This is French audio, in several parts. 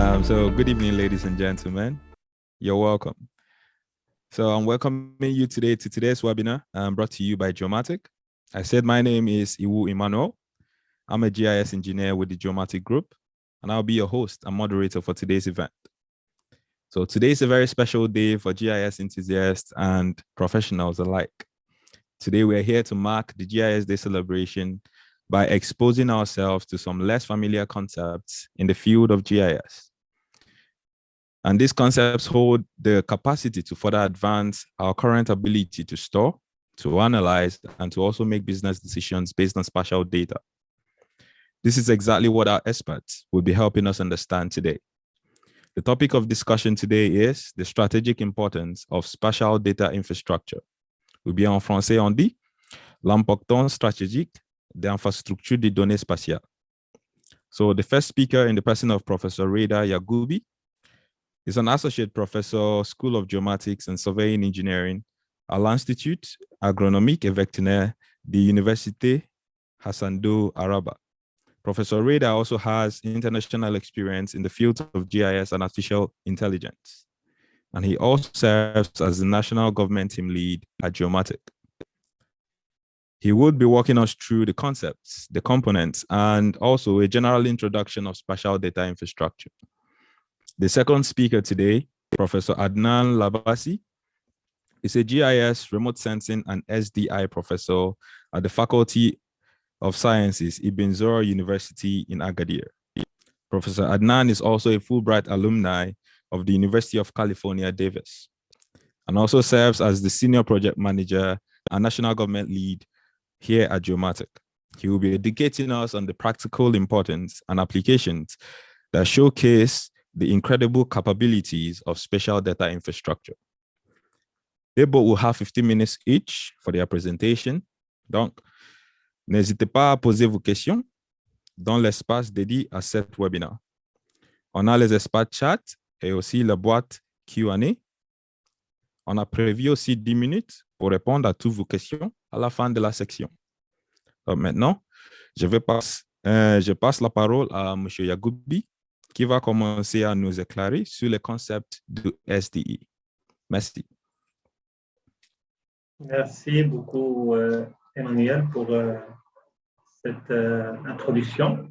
So good evening, ladies and gentlemen. You're welcome. So I'm welcoming you today to today's webinar brought to you by Geomatic. I said my name is Iwu Emmanuel. I'm a GIS engineer with the Geomatic Group, and I'll be your host and moderator for today's event. So today is a very special day for GIS enthusiasts and professionals alike. Today we're here to mark the GIS Day celebration by exposing ourselves to some less familiar concepts in the field of GIS. And these concepts hold the capacity to further advance our current ability to store, to analyze, and to also make business decisions based on spatial data. This is exactly what our experts will be helping us understand today. The topic of discussion today is the strategic importance of spatial data infrastructure. Ou bien en français, on dit l'importance stratégique des infrastructures de données spatiales. So the first speaker in the person of Professor Reda Yagoubi is an associate professor, School of Geomatics and Surveying Engineering à l'Institut Agronomique et Vétérinaire de l'Université Hassan II Araba. Professor Reda also has international experience in the fields of GIS and artificial intelligence. And he also serves as the national government team lead at Geomatic. He would be walking us through the concepts, the components, and also a general introduction of spatial data infrastructure. The second speaker today, Professor Adnan Labasi, is a GIS, remote sensing, and SDI professor at the Faculty of Sciences, Ibn Zora University in Agadir. Professor Adnan is also a Fulbright alumni of the University of California, Davis, and also serves as the senior project manager and national government lead here at Geomatic. He will be educating us on the practical importance and applications that showcase the incredible capabilities of spatial data infrastructure. They both will have 15 minutes each for their presentation. Donc, n'hésitez pas à poser vos questions dans l'espace dédié à cet webinaire. On a les espaces chat et aussi la boîte Q&A. On a prévu aussi 10 minutes pour répondre à toutes vos questions à la fin de la section. Donc maintenant, je passe la parole à M. Yagoubi, qui va commencer à nous éclairer sur le concept du SDI. Merci. Merci beaucoup, Emmanuel, pour cette introduction.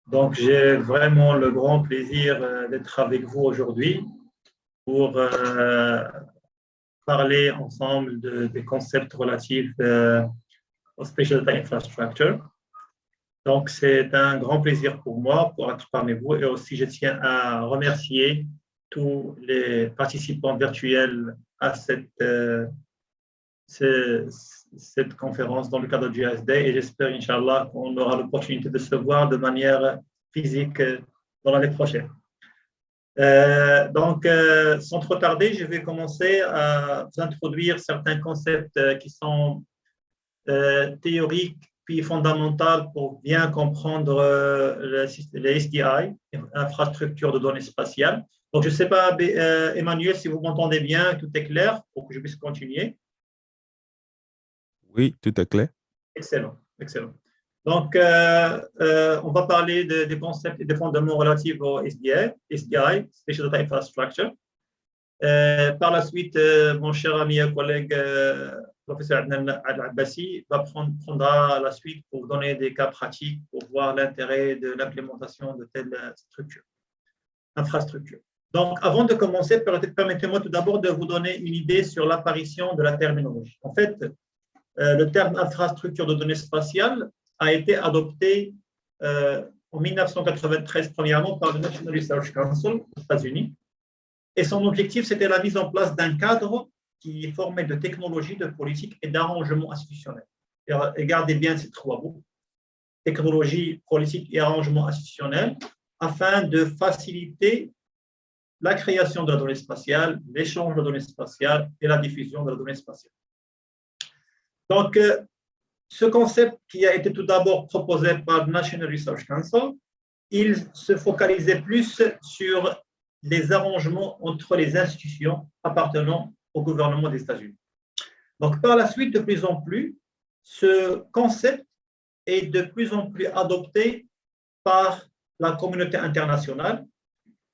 Donc, j'ai vraiment le grand plaisir d'être avec vous aujourd'hui pour parler ensemble des concepts relatifs au Spatial Data Infrastructure. Donc, c'est un grand plaisir pour moi pour être parmi vous et aussi je tiens à remercier tous les participants virtuels à cette conférence dans le cadre du GIS Day et j'espère, Inch'Allah, qu'on aura l'opportunité de se voir de manière physique dans l'année prochaine. Donc, sans trop tarder, je vais commencer à vous introduire certains concepts qui sont théoriques puis fondamentales pour bien comprendre les SDI, infrastructure de données spatiales. Donc, je ne sais pas, Emmanuel, si vous m'entendez bien, tout est clair pour que je puisse continuer. Oui, tout est clair. Excellent, excellent. Donc, on va parler des concepts et des fondements relatifs au SDI, Spatial Data Infrastructure. Par la suite, mon cher ami et collègue, professeur Adnan Al-Abbasi, prendra la suite pour donner des cas pratiques pour voir l'intérêt de l'implémentation de telles infrastructures. Donc, avant de commencer, permettez-moi tout d'abord de vous donner une idée sur l'apparition de la terminologie. En fait, le terme infrastructure de données spatiales a été adopté en 1993, premièrement, par le National Research Council aux États-Unis. Et son objectif, c'était la mise en place d'un cadre qui est formé de technologies, de politiques et d'arrangements institutionnels. Et gardez bien ces trois mots, technologie, politique et arrangements institutionnels, afin de faciliter la création de la donnée spatiale, l'échange de la donnée spatiale et la diffusion de la donnée spatiale. Donc, ce concept qui a été tout d'abord proposé par le National Research Council, il se focalisait plus sur les arrangements entre les institutions appartenant au gouvernement des États-Unis. Donc, par la suite, de plus en plus, ce concept est de plus en plus adopté par la communauté internationale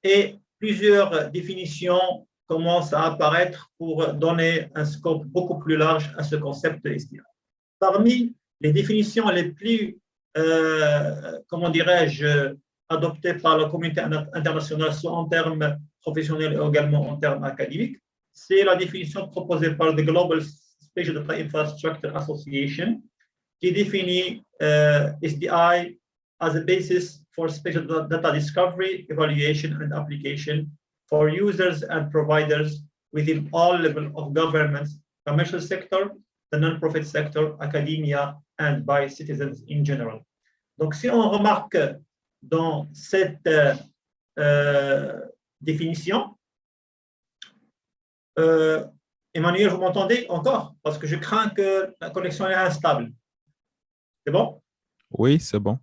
et plusieurs définitions commencent à apparaître pour donner un scope beaucoup plus large à ce concept de SDI. Parmi les définitions les plus, comment dirais-je, adoptées par la communauté internationale, soit en termes professionnels et également en termes académiques, c'est la définition proposée par le Global Spatial Data Infrastructure Association, qui définit SDI as a basis for spatial data discovery, evaluation, and application for users and providers within all levels of government, commercial sector, the non-profit sector, academia, and by citizens in general. Donc, si on remarque dans cette définition, Emmanuel, vous m'entendez encore? Parce que je crains que la connexion est instable. C'est bon? Oui, c'est bon.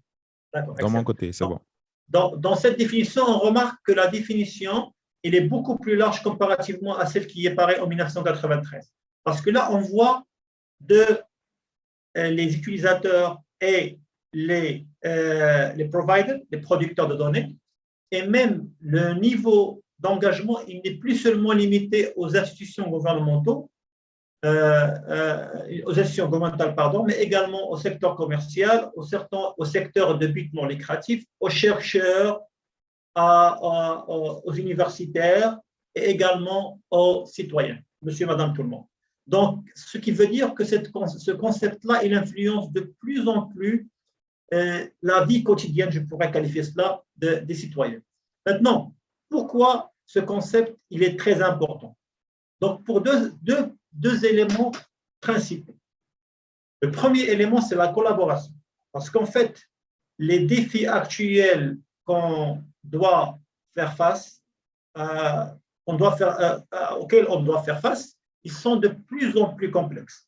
D'accord. Dans mon côté, c'est bon. Dans cette définition, on remarque que la définition, elle est beaucoup plus large comparativement à celle qui apparaît en 1993. Parce que là, on voit les utilisateurs et les providers, les producteurs de données, et même le niveau d'engagement, il n'est plus seulement limité aux institutions gouvernementales, mais également au secteur commercial, au secteur de but non lucratif, aux chercheurs, aux universitaires et également aux citoyens, monsieur, madame, tout le monde. Donc, ce qui veut dire que ce concept-là, il influence de plus en plus la vie quotidienne, je pourrais qualifier cela, des citoyens. Maintenant, pourquoi ce concept, il est très important? Donc, pour deux éléments principaux. Le premier élément, c'est la collaboration. Parce qu'en fait, les défis actuels qu'on doit faire face, auxquels on doit faire face, ils sont de plus en plus complexes.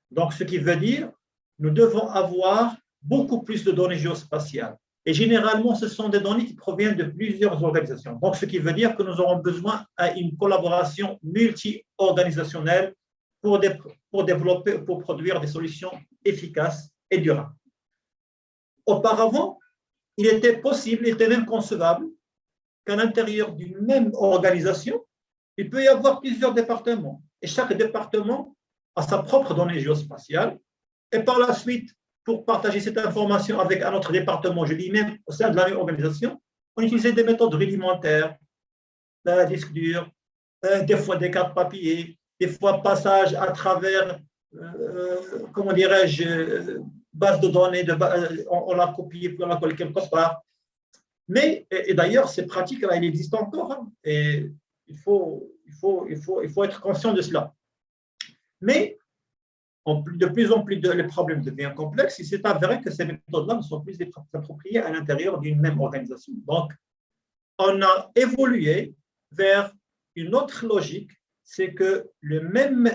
Donc, ce qui veut dire, nous devons avoir beaucoup plus de données géospatiales. Et généralement, ce sont des données qui proviennent de plusieurs organisations. Donc, ce qui veut dire que nous aurons besoin d'une collaboration multi-organisationnelle pour développer, pour produire des solutions efficaces et durables. Auparavant, il était possible, il était même concevable qu'à l'intérieur d'une même organisation, il peut y avoir plusieurs départements. Et chaque département a sa propre donnée géospatiale. Et par la suite, pour partager cette information avec un autre département, je dis même au sein de la même organisation, on utilisait des méthodes rudimentaires, disques durs, des fois des cartes papier, des fois passage à travers, comment dirais-je, base de données, on l'a copié, puis on l'a collé quelque part. Mais, et d'ailleurs, ces pratiques-là, elles existent encore, hein, et il faut être conscient de cela. Mais, de plus en plus, les problèmes deviennent complexes. Il s'est avéré que ces méthodes-là ne sont plus appropriées à l'intérieur d'une même organisation. Donc, on a évolué vers une autre logique, c'est que le même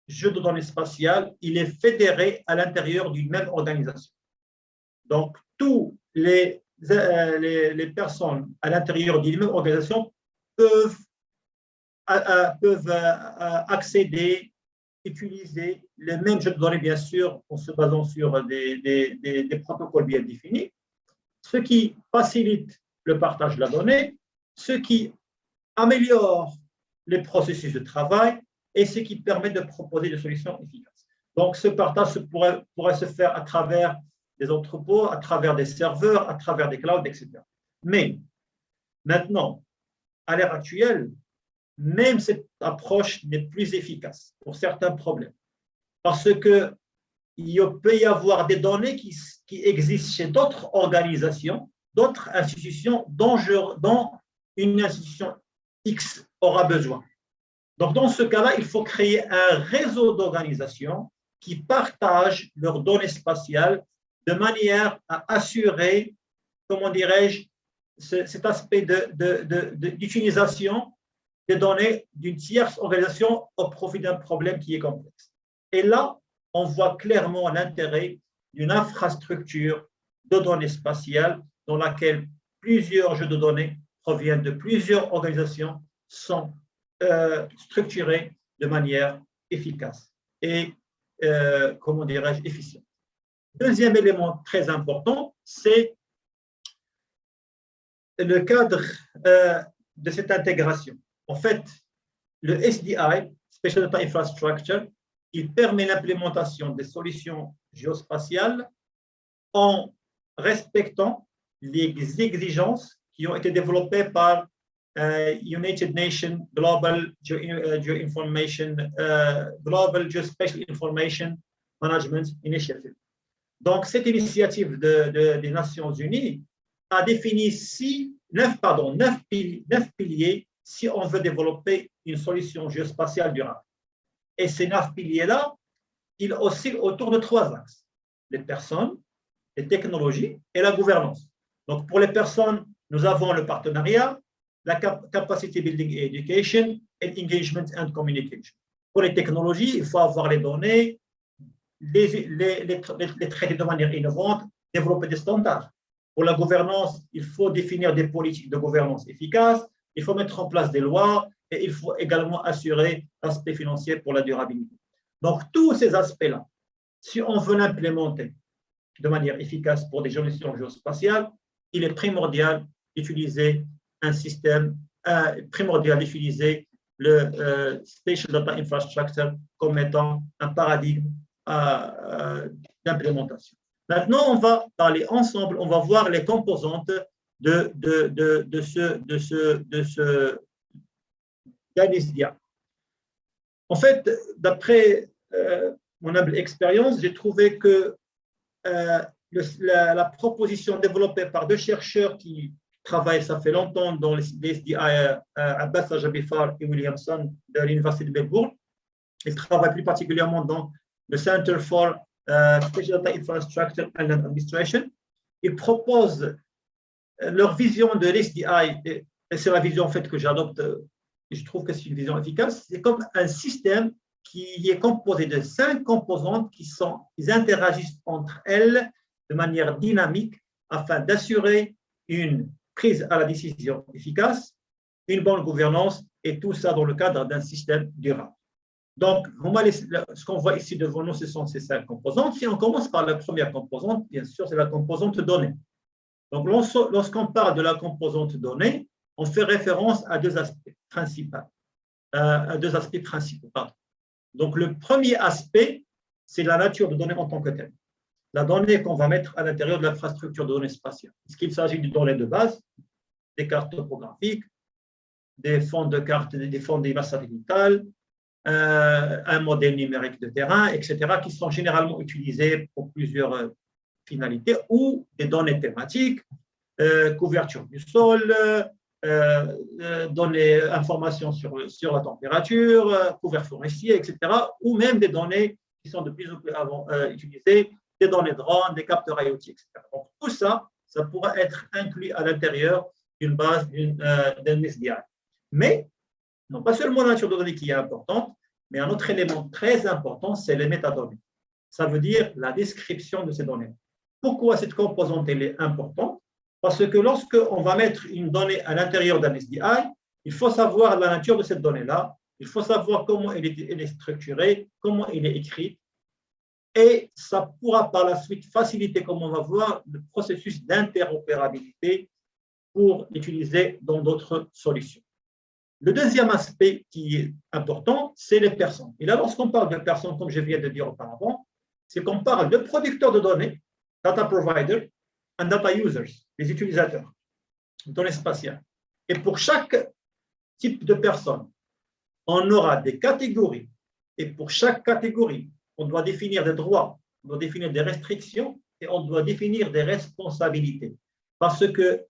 jeu de données spatiales, il est fédéré à l'intérieur d'une même organisation. Donc, tous les personnes à l'intérieur d'une même organisation peuvent accéder, utiliser le même jeu de données, bien sûr, en se basant sur des protocoles bien définis, ce qui facilite le partage de la donnée, ce qui améliore les processus de travail et ce qui permet de proposer des solutions efficaces. Donc, ce partage pourrait se faire à travers des entrepôts, à travers des serveurs, à travers des clouds, etc. Mais maintenant, à l'ère actuelle, même cette approche n'est plus efficace pour certains problèmes. Parce qu'il peut y avoir des données qui existent chez d'autres organisations, d'autres institutions dont une institution X aura besoin. Donc, dans ce cas-là, il faut créer un réseau d'organisations qui partagent leurs données spatiales de manière à assurer, comment dirais-je, cet aspect d'utilisation des données d'une tierce organisation au profit d'un problème qui est complexe. Et là, on voit clairement l'intérêt d'une infrastructure de données spatiales dans laquelle plusieurs jeux de données proviennent de plusieurs organisations, sont structurés de manière efficace et, comment dirais-je, efficiente. Deuxième élément très important, c'est le cadre de cette intégration. En fait, le SDI, Special Data Infrastructure, il permet l'implémentation des solutions géospatiales en respectant les exigences qui ont été développées par United Nations Global Geospatial Information Management Initiative. Donc, cette initiative des Nations Unies a défini neuf piliers si on veut développer une solution géospatiale durable. Et ces 9 piliers-là, ils oscillent autour de 3 axes: les personnes, les technologies et la gouvernance. Donc, pour les personnes, nous avons le partenariat, la capacity building et education, et engagement and communication. Pour les technologies, il faut avoir les données, les traiter de manière innovante, développer des standards. Pour la gouvernance, il faut définir des politiques de gouvernance efficaces, il faut mettre en place des lois et il faut également assurer l'aspect financier pour la durabilité. Donc, tous ces aspects-là, si on veut l'implémenter de manière efficace pour des solutions géospatiales, il est primordial d'utiliser un système, d'utiliser le Spatial Data Infrastructure comme étant un paradigme d'implémentation. Maintenant, on va parler ensemble, on va voir les composantes de ce SDI. En fait, d'après mon humble expérience, j'ai trouvé que la proposition développée par 2 chercheurs qui travaillent, ça fait longtemps, dans les SDI, Abbas Ajabifar et Williamson de l'Université de Melbourne, ils travaillent plus particulièrement dans le Center for Special Data Infrastructure and Administration. Ils proposent leur vision de l'SDI, et c'est la vision en fait que j'adopte, et je trouve que c'est une vision efficace. C'est comme un système qui est composé de 5 composantes qui interagissent entre elles de manière dynamique afin d'assurer une prise à la décision efficace, une bonne gouvernance, et tout ça dans le cadre d'un système durable. Donc, ce qu'on voit ici devant nous, ce sont ces 5 composantes. Si on commence par la première composante, bien sûr, c'est la composante donnée. Donc, lorsqu'on parle de la composante donnée, on fait référence à 2 aspects principaux. Donc, le premier aspect, c'est la nature de données en tant que telle. La donnée qu'on va mettre à l'intérieur de l'infrastructure de données spatiales. Est-ce qu'il s'agit de données de base, des cartes topographiques, des fonds de cartes, des fonds d'images satellitales, un modèle numérique de terrain, etc., qui sont généralement utilisés pour plusieurs finalités, ou des données thématiques, couverture du sol, données, informations sur la température, couvert forestier, etc., ou même des données qui sont de plus en plus utilisées, des données drones, des capteurs IoT, etc. Donc, tout ça, ça pourra être inclus à l'intérieur d'une base d'un SDI. Mais, non pas seulement la nature de données qui est importante, mais un autre élément très important, c'est les métadonnées. Ça veut dire la description de ces données. Pourquoi cette composante elle est importante? Parce que lorsqu'on va mettre une donnée à l'intérieur d'un SDI, il faut savoir la nature de cette donnée-là, il faut savoir comment elle est structurée, comment elle est écrite, et ça pourra par la suite faciliter, comme on va voir, le processus d'interopérabilité pour l'utiliser dans d'autres solutions. Le deuxième aspect qui est important, c'est les personnes. Et là, lorsqu'on parle de personnes, comme je viens de dire auparavant, c'est qu'on parle de producteurs de données, data providers, et data users, les utilisateurs, données spatiales. Et pour chaque type de personne, on aura des catégories. Et pour chaque catégorie, on doit définir des droits, on doit définir des restrictions et on doit définir des responsabilités. Parce que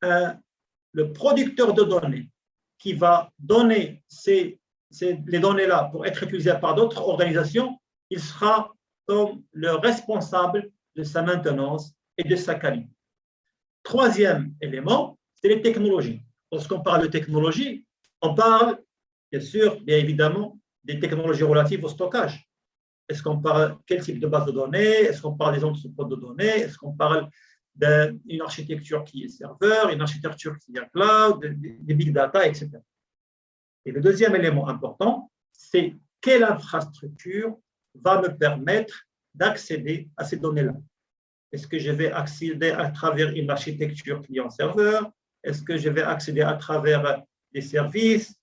le producteur de données qui va donner les données-là pour être utilisées par d'autres organisations, il sera comme le responsable de sa maintenance et de sa qualité. Troisième élément, c'est les technologies. Lorsqu'on parle de technologie, on parle, bien sûr, bien évidemment, des technologies relatives au stockage. Est-ce qu'on parle quel type de base de données? Est-ce qu'on parle des entrepôts de données? Est-ce qu'on parle d'une architecture qui est serveur, une architecture qui est cloud, des big data, etc. Et le deuxième élément important, c'est quelle infrastructure va me permettre d'accéder à ces données-là. Est-ce que je vais accéder à travers une architecture client-serveur? Est-ce que je vais accéder à travers des services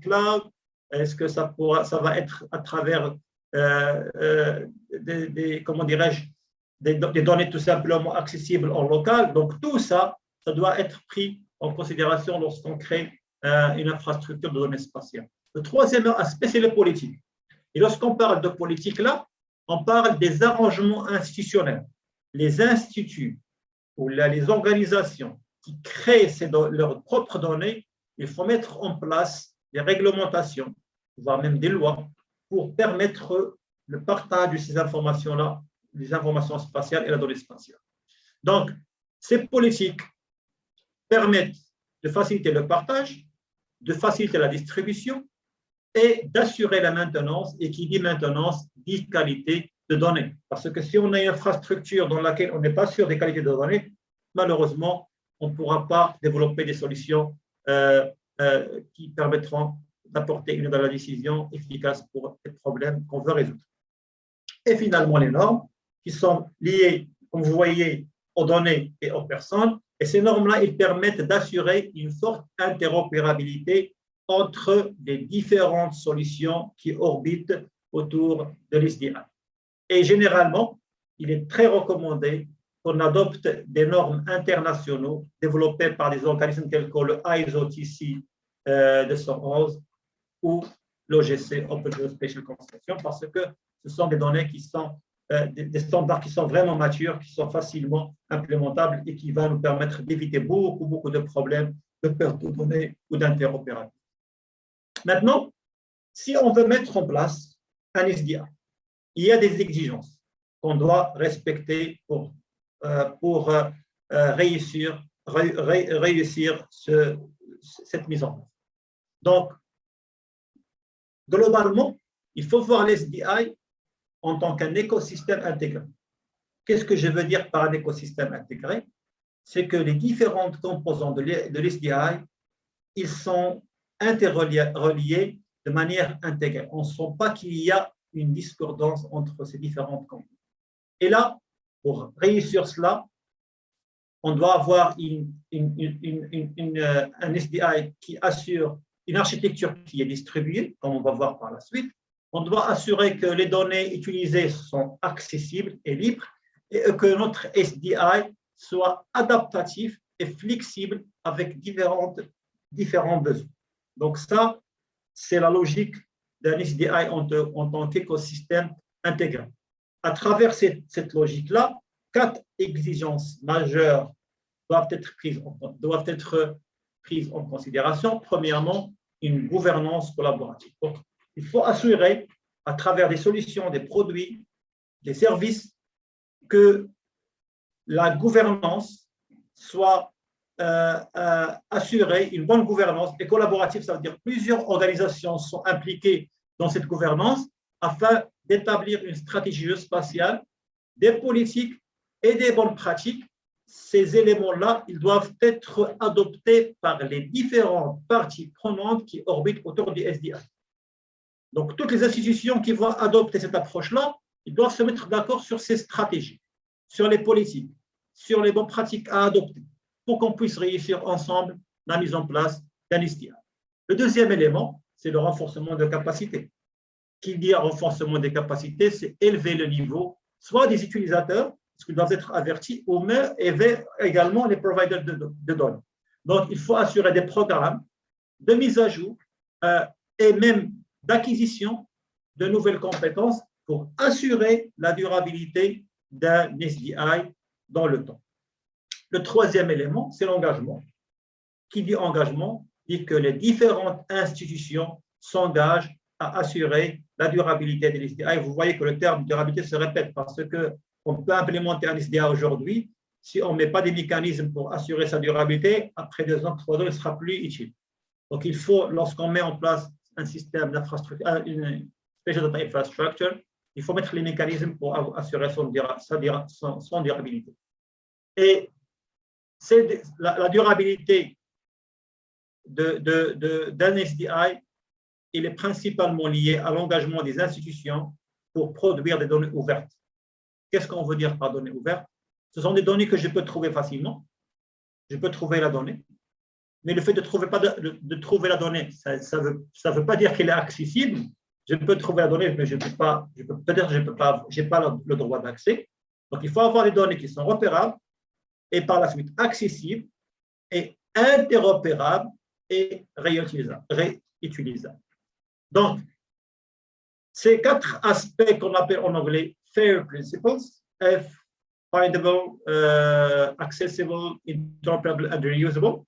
cloud? Est-ce que ça va être à travers comment dirais-je, des données tout simplement accessibles en local? Donc, tout ça, ça doit être pris en considération lorsqu'on crée une infrastructure de données spatiales. Le troisième aspect, c'est le politique. Et lorsqu'on parle de politique, là, on parle des arrangements institutionnels. Les instituts ou les organisations qui créent leurs propres données, il faut mettre en place des réglementations, voire même des lois, pour permettre le partage de ces informations-là, les informations spatiales et la donnée spatiale. Donc, ces politiques permettent de faciliter le partage, de faciliter la distribution et d'assurer la maintenance. Et qui dit maintenance dit qualité de données. Parce que si on a une infrastructure dans laquelle on n'est pas sûr des qualités de données, malheureusement, on ne pourra pas développer des solutions qui permettront d'apporter une valeur de décision efficace pour les problèmes qu'on veut résoudre. Et finalement, les normes qui sont liées, comme vous voyez, aux données et aux personnes. Et ces normes-là, ils permettent d'assurer une forte interopérabilité entre les différentes solutions qui orbitent autour de l'SDI. Et généralement, il est très recommandé qu'on adopte des normes internationaux développées par des organismes tels que le ISO TC 211 ou l'OGC, Open Geospatial Construction, parce que ce sont des données qui sont des standards qui sont vraiment matures, qui sont facilement implémentables et qui vont nous permettre d'éviter beaucoup de problèmes de perte de données ou d'interopérabilité. Maintenant, si on veut mettre en place un SDI, il y a des exigences qu'on doit respecter pour réussir cette mise en place. Donc, globalement, il faut voir l'SDI en tant qu'un écosystème intégré. Qu'est-ce que je veux dire par un écosystème intégré? C'est que les différentes composantes de l'SDI, ils sont interreliés de manière intégrée. On ne sent pas qu'il y a une discordance entre ces différentes composantes. Et là, pour réussir cela, on doit avoir un SDI qui assure une architecture qui est distribuée, comme on va voir par la suite. On doit assurer que les données utilisées sont accessibles et libres et que notre SDI soit adaptatif et flexible avec différents besoins. Donc ça, c'est la logique d'un SDI en tant qu'écosystème intégré. À travers cette logique-là, 4 exigences majeures doivent être prises en considération. Premièrement, une gouvernance collaborative. Donc, il faut assurer, à travers des solutions, des produits, des services, que la gouvernance soit assurée, une bonne gouvernance. Et collaborative, ça veut dire plusieurs organisations sont impliquées dans cette gouvernance afin d'établir une stratégie spatiale, des politiques et des bonnes pratiques. Ces éléments-là, ils doivent être adoptés par les différentes parties prenantes qui orbitent autour du SDI. Donc, toutes les institutions qui vont adopter cette approche-là, ils doivent se mettre d'accord sur ces stratégies, sur les politiques, sur les bonnes pratiques à adopter pour qu'on puisse réussir ensemble la mise en place d'un SDI. Le deuxième élément, c'est le renforcement de capacités. Qui dit renforcement des capacités, c'est élever le niveau, soit des utilisateurs, parce qu'ils doivent être avertis, ou même également les providers de données. Donc, il faut assurer des programmes de mise à jour et même d'acquisition de nouvelles compétences pour assurer la durabilité d'un SDI dans le temps. Le troisième élément, c'est l'engagement. Qui dit engagement, dit que les différentes institutions s'engagent à assurer la durabilité de l'SDI. Vous voyez que le terme durabilité se répète parce qu'on peut implémenter un SDI aujourd'hui. Si on ne met pas des mécanismes pour assurer sa durabilité, après 2 ans, 3 ans, il ne sera plus utile. Donc, il faut, lorsqu'on met en place un système d'infrastructure, une Spatial Data Infrastructure, il faut mettre les mécanismes pour assurer son durabilité. Et la durabilité d'un SDI, il est principalement lié à l'engagement des institutions pour produire des données ouvertes. Qu'est-ce qu'on veut dire par données ouvertes? Ce sont des données que je peux trouver facilement. Je peux trouver la donnée. mais le fait de trouver la donnée, ça ne veut pas dire qu'elle est accessible. Je peux trouver la donnée, mais peut-être je n'ai pas le droit d'accès. Donc, il faut avoir des données qui sont repérables et par la suite accessibles et interopérables et réutilisables. Donc, ces 4 aspects qu'on appelle en anglais FAIR principles, F, findable, accessible, interoperable and reusable,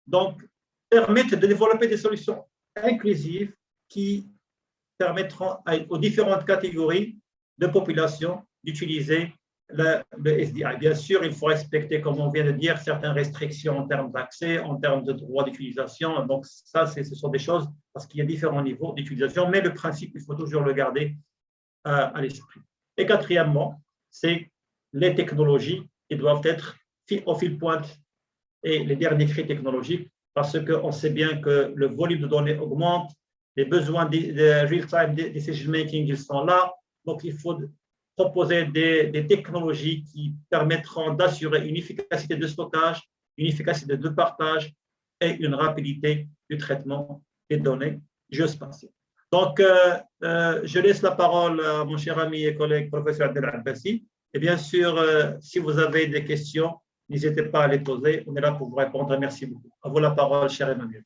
donc permettent de développer des solutions inclusives qui permettront aux différentes catégories de population d'utiliser le SDI. Bien sûr, il faut respecter, comme on vient de dire, certaines restrictions en termes d'accès, en termes de droits d'utilisation. Donc, ça, ce sont des choses, parce qu'il y a différents niveaux d'utilisation, mais le principe, il faut toujours le garder à l'esprit. Et quatrièmement, c'est les technologies qui doivent être au fil pointe et les derniers cris technologiques, parce qu'on sait bien que le volume de données augmente, les besoins de real-time decision making, ils sont là. Donc, il faut proposer des technologies qui permettront d'assurer une efficacité de stockage, une efficacité de partage et une rapidité du traitement des données géospatiales. Donc, je laisse la parole à mon cher ami et collègue, professeur Abdel Abbassi. Et bien sûr, si vous avez des questions, n'hésitez pas à les poser. On est là pour vous répondre. Merci beaucoup. À vous la parole, cher Emmanuel.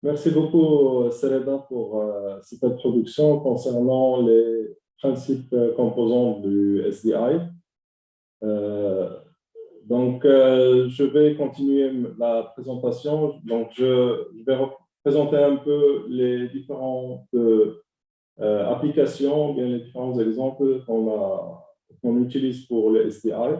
Merci beaucoup, Sereda, pour cette introduction concernant les principes composants du SDI. Je vais continuer la présentation. Donc, je vais présenter un peu les différentes applications, bien les différents exemples qu'on utilise pour le SDI.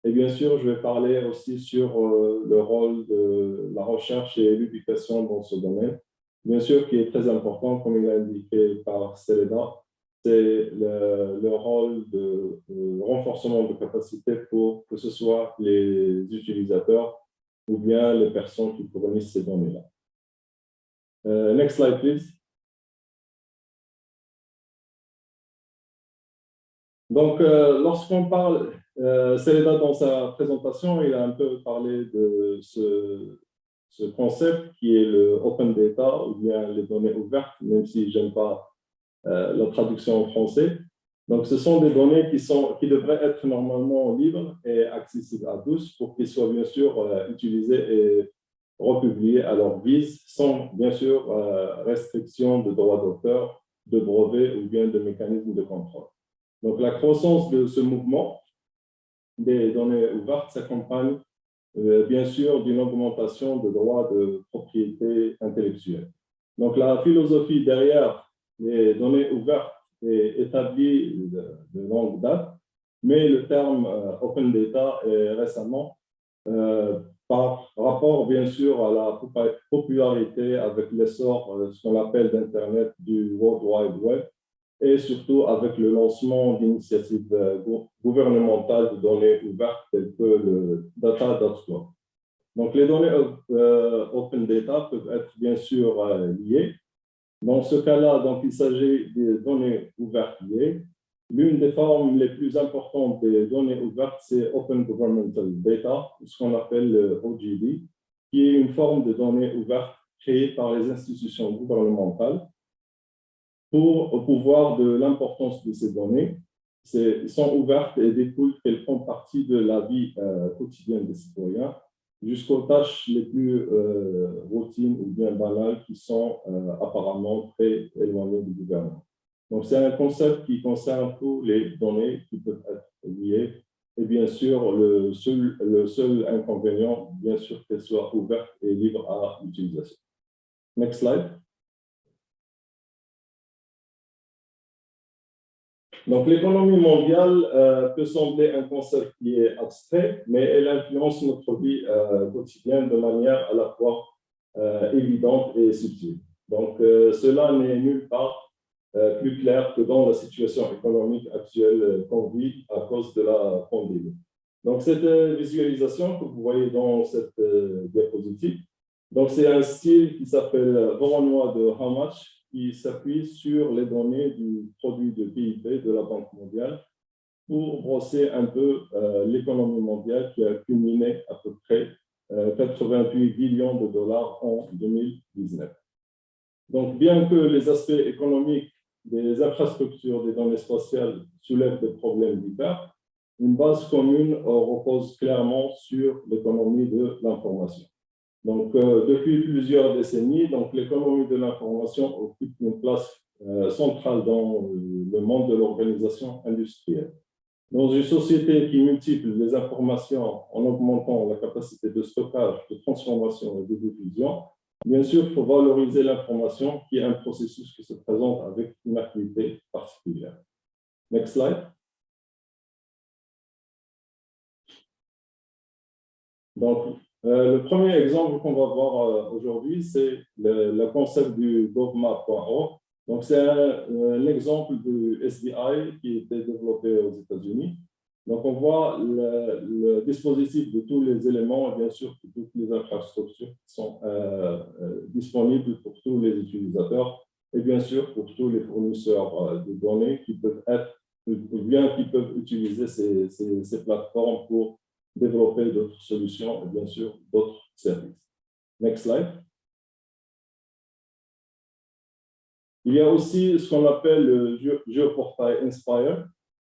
Et bien sûr, je vais parler aussi sur le rôle de la recherche et l'éducation dans ce domaine. Bien sûr, qui est très important, comme il a indiqué par Sereda, c'est le rôle de renforcement de capacité pour que ce soit les utilisateurs ou bien les personnes qui fournissent ces données-là. Next slide, please. Donc, lorsqu'on parle, Sereda, dans sa présentation, il a un peu parlé de ce concept qui est le open data ou bien les données ouvertes, même si je n'aime pas la traduction en français. Donc, ce sont des données qui devraient être normalement libres et accessibles à tous pour qu'ils soient bien sûr utilisés et republiés à leur guise, sans bien sûr restriction de droits d'auteur, de brevets ou bien de mécanismes de contrôle. Donc, la croissance de ce mouvement des données ouvertes s'accompagne bien sûr d'une augmentation de droits de propriété intellectuelle. Donc, la philosophie derrière les données ouvertes est établie de longue date, mais le terme open data est récemment par rapport bien sûr à la popularité avec l'essor de ce qu'on appelle d'Internet du World Wide Web, et surtout avec le lancement d'initiatives gouvernementales de données ouvertes telles que le Data.gov. Donc, les données Open Data peuvent être bien sûr liées. Dans ce cas-là, donc, il s'agit des données ouvertes liées. L'une des formes les plus importantes des données ouvertes, c'est Open Governmental Data, ce qu'on appelle le OGD, qui est une forme de données ouvertes créée par les institutions gouvernementales. Au pouvoir de l'importance de ces données, sont ouvertes et découlent qu'elles font partie de la vie quotidienne des citoyens, jusqu'aux tâches les plus routines ou bien banales qui sont apparemment très éloignées du gouvernement. Donc, c'est un concept qui concerne tous les données qui peuvent être liées. Et bien sûr, le seul inconvénient, bien sûr, qu'elles soient ouvertes et libres à l'utilisation. Next slide. Donc, l'économie mondiale peut sembler un concept qui est abstrait, mais elle influence notre vie quotidienne de manière à la fois évidente et subtile. Donc, cela n'est nulle part plus clair que dans la situation économique actuelle qu'on vit à cause de la pandémie. Donc, cette visualisation que vous voyez dans cette diapositive, donc c'est un style qui s'appelle Voronoi de How Much, qui s'appuie sur les données du produit de PIB de la Banque mondiale pour brosser un peu l'économie mondiale qui a culminé à peu près 88 billions de dollars en 2019. Donc, bien que les aspects économiques des infrastructures des données spatiales soulèvent des problèmes divers, une base commune repose clairement sur l'économie de l'information. Donc, depuis plusieurs décennies, l'économie de l'information occupe une place centrale dans le monde de l'organisation industrielle. Dans une société qui multiplie les informations en augmentant la capacité de stockage, de transformation et de diffusion, bien sûr, il faut valoriser l'information qui est un processus qui se présente avec une activité particulière. Next slide. Donc, le premier exemple qu'on va voir aujourd'hui, c'est le concept du dogma.org. Donc, c'est un exemple du SDI qui a été développé aux États-Unis. Donc, on voit le dispositif de tous les éléments et bien sûr toutes les infrastructures qui sont disponibles pour tous les utilisateurs et bien sûr pour tous les fournisseurs de données qui peuvent qui peuvent utiliser ces plateformes pour développer d'autres solutions et bien sûr d'autres services. Next slide. Il y a aussi ce qu'on appelle le géoportail Inspire,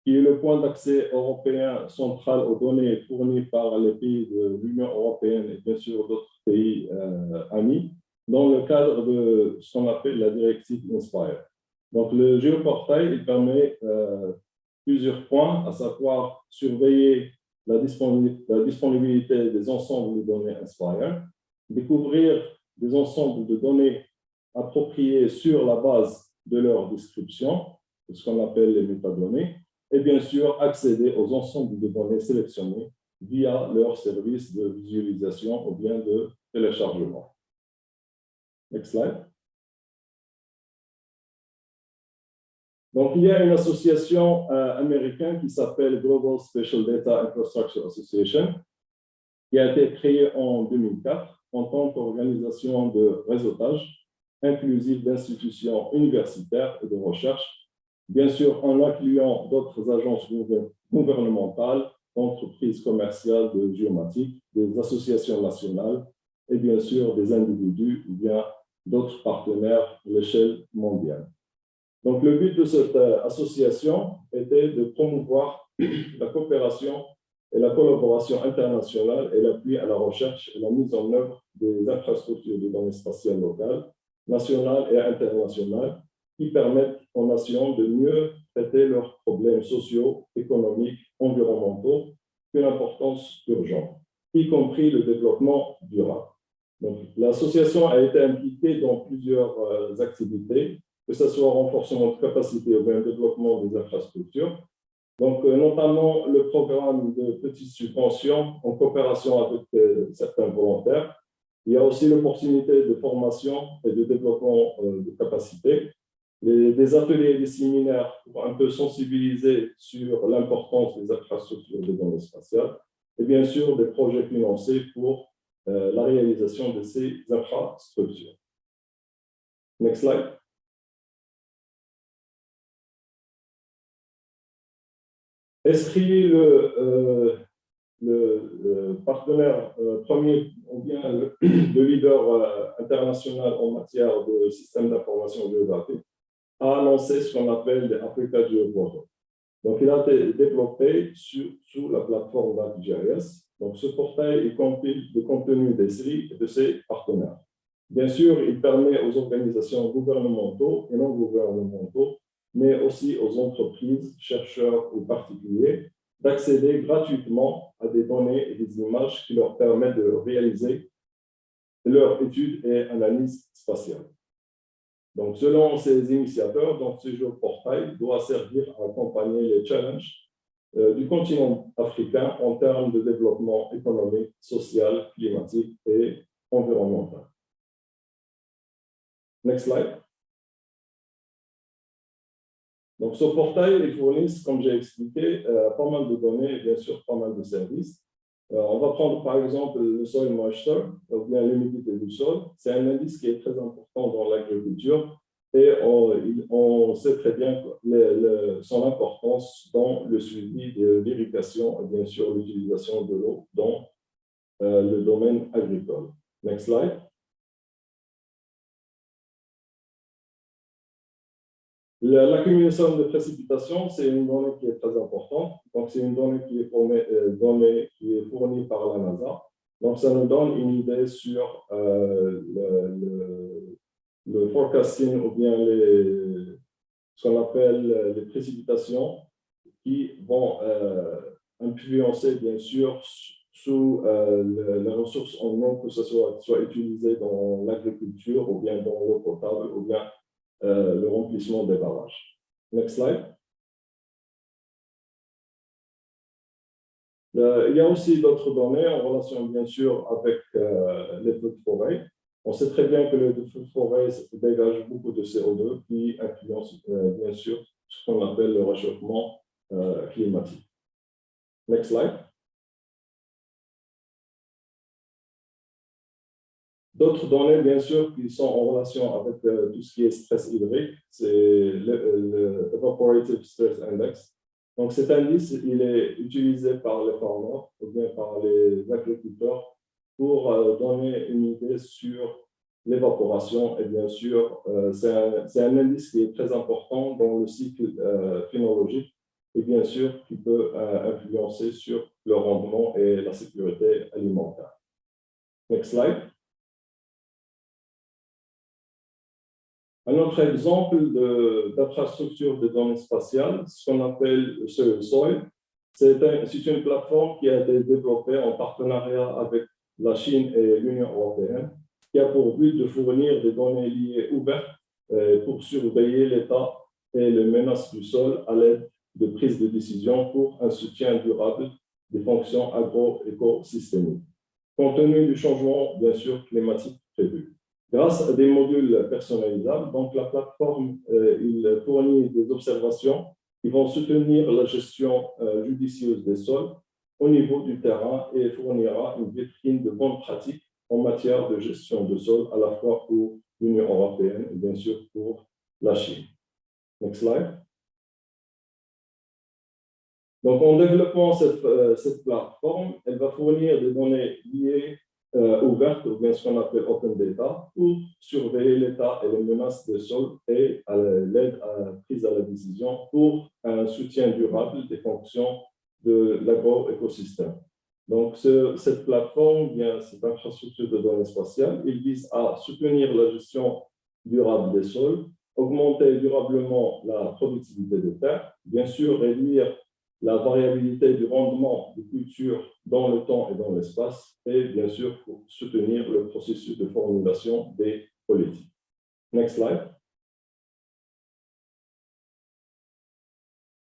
qui est le point d'accès européen central aux données fournies par les pays de l'Union européenne et bien sûr d'autres pays amis, dans le cadre de ce qu'on appelle la directive Inspire. Donc, le géoportail il permet plusieurs points, à savoir surveiller la disponibilité des ensembles de données Inspire, découvrir des ensembles de données appropriées sur la base de leur description, ce qu'on appelle les métadonnées, et bien sûr accéder aux ensembles de données sélectionnées via leur service de visualisation ou bien de téléchargement. Next slide. Donc, il y a une association américaine qui s'appelle Global Spatial Data Infrastructure Association, qui a été créée en 2004 en tant qu'organisation de réseautage inclusive d'institutions universitaires et de recherche, bien sûr en incluant d'autres agences gouvernementales, entreprises commerciales de géomatique, des associations nationales et bien sûr des individus ou bien d'autres partenaires à l'échelle mondiale. Donc, le but de cette association était de promouvoir la coopération et la collaboration internationale et l'appui à la recherche et la mise en œuvre des infrastructures de données spatiales locales, nationales et internationales qui permettent aux nations de mieux traiter leurs problèmes sociaux, économiques, environnementaux d'une importance urgente, y compris le développement durable. L'association a été impliquée dans plusieurs activités, que ce soit renforcement de capacité ou bien développement des infrastructures. Donc, notamment le programme de petites subventions en coopération avec certains volontaires. Il y a aussi l'opportunité de formation et de développement de capacités, des ateliers et des séminaires pour un peu sensibiliser sur l'importance des infrastructures de données spatiales et bien sûr des projets financés pour la réalisation de ces infrastructures. Next slide. Esri, le partenaire premier ou bien le leader international en matière de systèmes d'information géographique, a annoncé ce qu'on appelle les Africa GeoPortal. Donc, il a été développé sous la plateforme d'ArcGIS. Donc, ce portail est compile le contenu d'Esri et de ses partenaires. Bien sûr, il permet aux organisations gouvernementaux et non gouvernementaux, mais aussi aux entreprises, chercheurs ou particuliers, d'accéder gratuitement à des données et des images qui leur permettent de réaliser leurs études et analyses spatiales. Donc, selon ces initiateurs, ce géoportail doit servir à accompagner les challenges du continent africain en termes de développement économique, social, climatique et environnemental. Next slide. Donc, ce portail, il fournit, comme j'ai expliqué, pas mal de données et bien sûr pas mal de services. On va prendre par exemple le soil moisture, ou bien l'humidité du sol. C'est un indice qui est très important dans l'agriculture et on sait très bien son importance dans le suivi de l'irrigation et bien sûr l'utilisation de l'eau dans le domaine agricole. Next slide. L'accumulation de précipitations, c'est une donnée qui est très importante. Donc, c'est une donnée qui est fournie par la NASA. Donc, ça nous donne une idée sur le forecasting ou bien ce qu'on appelle les précipitations qui vont influencer, bien sûr, sous les ressources en eau, que ce soit utilisé dans l'agriculture ou bien dans l'eau potable ou bien le remplissement des barrages. Next slide. Il y a aussi d'autres données en relation, bien sûr, avec les feux de forêt. On sait très bien que les feux de forêt dégagent beaucoup de CO2 qui influence, bien sûr, ce qu'on appelle le réchauffement climatique. Next slide. D'autres données, bien sûr, qui sont en relation avec tout ce qui est stress hydrique, c'est le Evaporative Stress Index. Donc, cet indice, il est utilisé par les farmers ou bien par les agriculteurs pour donner une idée sur l'évaporation. Et bien sûr, c'est un indice qui est très important dans le cycle phénologique et bien sûr, qui peut influencer sur le rendement et la sécurité alimentaire. Next slide. Un autre exemple d'infrastructure de données spatiales, ce qu'on appelle SOIL, c'est une plateforme qui a été développée en partenariat avec la Chine et l'Union européenne, qui a pour but de fournir des données liées ouvertes pour surveiller l'état et les menaces du sol à l'aide de prises de décision pour un soutien durable des fonctions agro-écosystémiques, compte tenu du changement, bien sûr, climatique prévu. Grâce à des modules personnalisables, donc la plateforme il fournit des observations qui vont soutenir la gestion judicieuse des sols au niveau du terrain et fournira une vitrine de bonnes pratiques en matière de gestion de sol, à la fois pour l'Union européenne et bien sûr pour la Chine. Next slide. Donc, en développant cette plateforme, elle va fournir des données liées ouvertes, ou bien ce qu'on appelle open data, pour surveiller l'état et les menaces des sols et à l'aide prise à la décision pour un soutien durable des fonctions de l'agro-écosystème. Donc, cette plateforme, bien, cette infrastructure de données spatiales, il vise à soutenir la gestion durable des sols, augmenter durablement la productivité des terres, bien sûr réduire la variabilité du rendement des cultures dans le temps et dans l'espace, et bien sûr pour soutenir le processus de formulation des politiques. Next slide.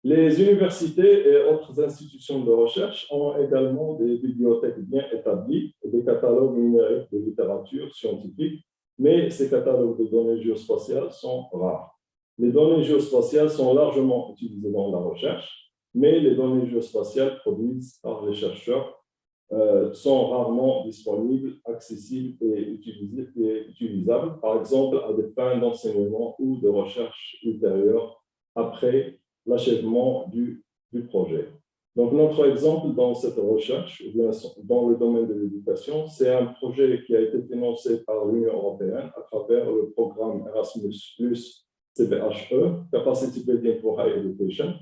Les universités et autres institutions de recherche ont également des bibliothèques bien établies et des catalogues numériques de littérature scientifique, mais ces catalogues de données géospatiales sont rares. Les données géospatiales sont largement utilisées dans la recherche, mais les données géospatiales produites par les chercheurs sont rarement disponibles, accessibles et utilisables, par exemple à des fins d'enseignement ou de recherche ultérieure après l'achèvement du projet. Donc, notre exemple dans cette recherche, dans le domaine de l'éducation, c'est un projet qui a été financé par l'Union européenne à travers le programme Erasmus+ CBHE, Capacity Building for Higher Education,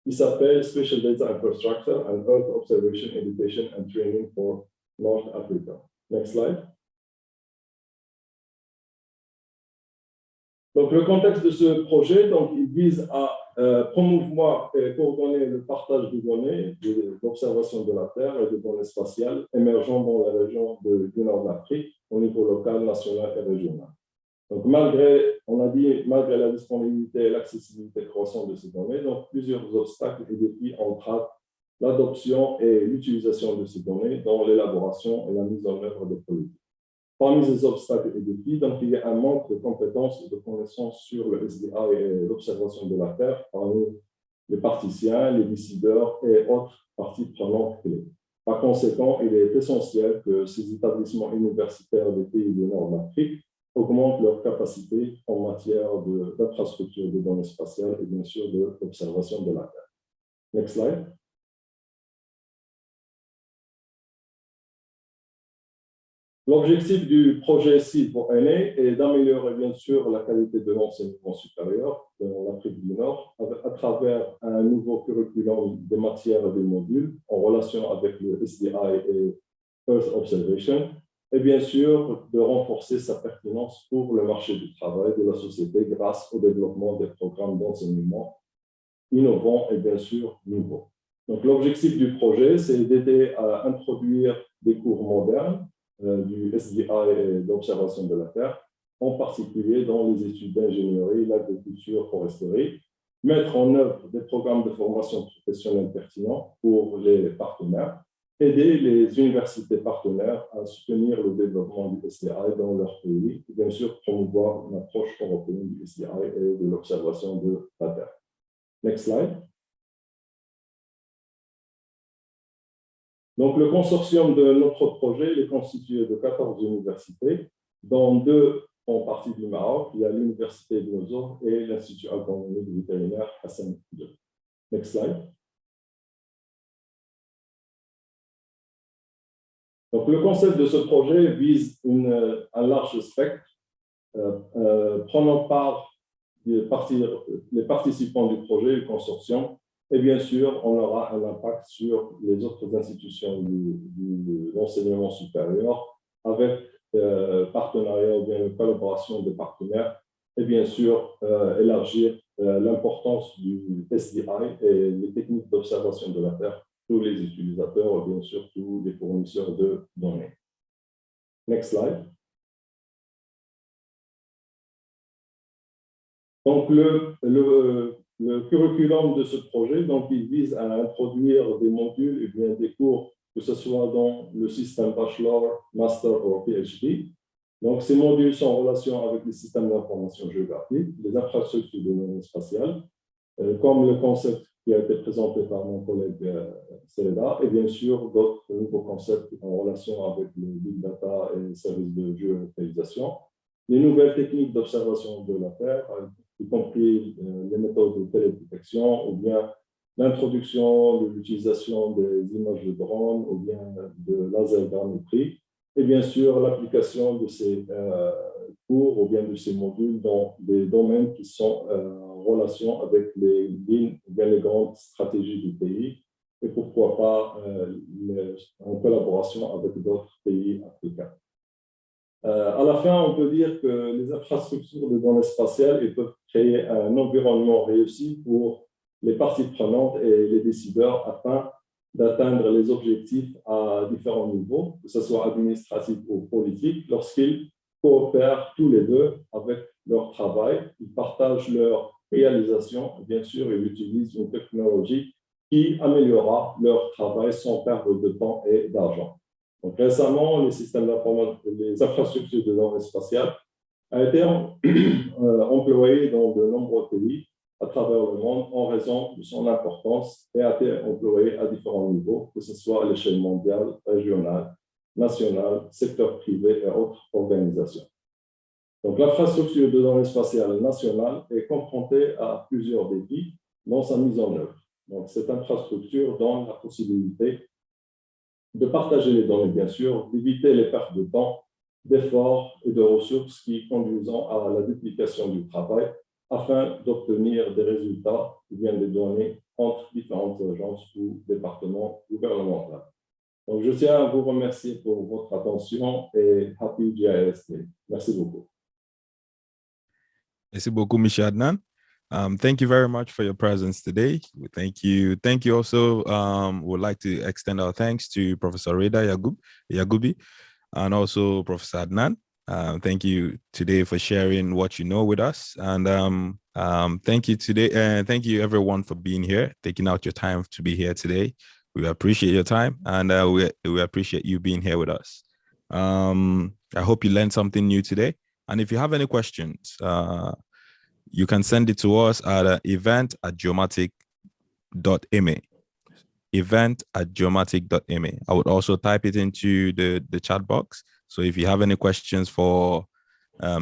qui s'appelle Spatial Data Infrastructure and Earth Observation Education and Training for North Africa. Next slide. Donc, le contexte de ce projet, donc, il vise à promouvoir et coordonner le partage de données, de l'observation de la Terre et de données spatiales émergeant dans la région du Nord d'Afrique au niveau local, national et régional. Donc, malgré la disponibilité et l'accessibilité croissante de ces données, donc plusieurs obstacles et défis entravent l'adoption et l'utilisation de ces données dans l'élaboration et la mise en œuvre des politiques. Parmi ces obstacles et défis, donc, il y a un manque de compétences et de connaissances sur le SDA et l'observation de la Terre parmi les particiens, les décideurs et autres parties prenantes clés. Par conséquent, il est essentiel que ces établissements universitaires des pays du Nord d'Afrique augmentent leur capacité en matière d'infrastructure de données spatiales et bien sûr de l'observation de la Terre. Next slide. L'objectif du projet CID pour aînés est d'améliorer bien sûr la qualité de l'enseignement supérieur dans l'Afrique du Nord à travers un nouveau curriculum des matières et des modules en relation avec le SDI et Earth Observation, et bien sûr de renforcer sa pertinence pour le marché du travail de la société grâce au développement des programmes d'enseignement innovants et bien sûr nouveaux. Donc l'objectif du projet, c'est d'aider à introduire des cours modernes du SDI et d'observation de la Terre, en particulier dans les études d'ingénierie, l'agriculture, foresterie, mettre en œuvre des programmes de formation professionnelle pertinents pour les partenaires, aider les universités partenaires à soutenir le développement du SDI dans leur pays, et bien sûr promouvoir une approche européenne du SDI et de l'observation de la Terre. Next slide. Donc, le consortium de notre projet est constitué de 14 universités, dont 2 font partie du Maroc. Il y a l'Université de Nozo et l'Institut agronomique vétérinaire Hassan II. Next slide. Donc, le concept de ce projet vise un large spectre, prenant part les participants du projet, le consortium. Et bien sûr, on aura un impact sur les autres institutions de l'enseignement supérieur avec partenariat ou bien collaboration des partenaires et bien sûr élargir l'importance du SDI et les techniques d'observation de la Terre pour les utilisateurs et bien sûr tous les fournisseurs de données. Next slide. Donc, le curriculum de ce projet, donc, il vise à introduire des modules et bien des cours, que ce soit dans le système bachelor, master ou PhD. Donc, ces modules sont en relation avec les systèmes d'information géographique, les infrastructures de données spatiales, comme le concept qui a été présenté par mon collègue Seleda, et bien sûr d'autres nouveaux concepts en relation avec le big data et les services de géolocalisation, les nouvelles techniques d'observation de la Terre, y compris les méthodes de télédétection, ou bien l'introduction de l'utilisation des images de drones, ou bien de lasergrammétrie, et bien sûr l'application de ces cours, ou bien de ces modules dans des domaines qui sont en relation avec les lignes, ou bien les grandes stratégies du pays, et pourquoi pas en collaboration avec d'autres pays africains. À la fin, on peut dire que les infrastructures de données spatiales peuvent créer un environnement réussi pour les parties prenantes et les décideurs afin d'atteindre les objectifs à différents niveaux, que ce soit administratif ou politique, lorsqu'ils coopèrent tous les deux avec leur travail, ils partagent leur réalisation, bien sûr, ils utilisent une technologie qui améliorera leur travail sans perdre de temps et d'argent. Donc, récemment, les systèmes d'information, les infrastructures de données spatiales ont été employées dans de nombreux pays à travers le monde en raison de son importance et a été employée à différents niveaux, que ce soit à l'échelle mondiale, régionale, nationale, secteur privé et autres organisations. Donc, l'infrastructure de données spatiales nationale est confrontée à plusieurs défis dans sa mise en œuvre. Donc, cette infrastructure donne la possibilité de partager les données, bien sûr, d'éviter les pertes de temps, d'efforts et de ressources qui conduisent à la duplication du travail afin d'obtenir des résultats ou bien des données entre différentes agences ou départements gouvernementaux. Donc, je tiens à vous remercier pour votre attention et Happy GIS Day. Merci beaucoup. Merci beaucoup, Michel Adnan. Thank you very much for your presence today. Thank you. Thank you also. Would like to extend our thanks to Professor Reda Yagoubi and also Professor Adnan. Thank you today for sharing what you know with us. And thank you today. Thank you everyone for being here, taking out your time to be here today. We appreciate your time and we appreciate you being here with us. I hope you learned something new today. And if you have any questions, you can send it to us at event@geomatic.ma. event@geomatic.ma. I would also type it into the chat box. So if you have any questions for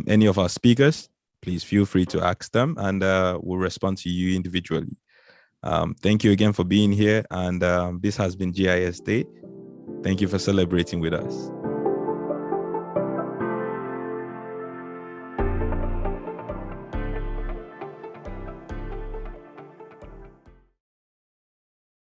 any of our speakers, please feel free to ask them and we'll respond to you individually. Thank you again for being here. And this has been GIS Day. Thank you for celebrating with us.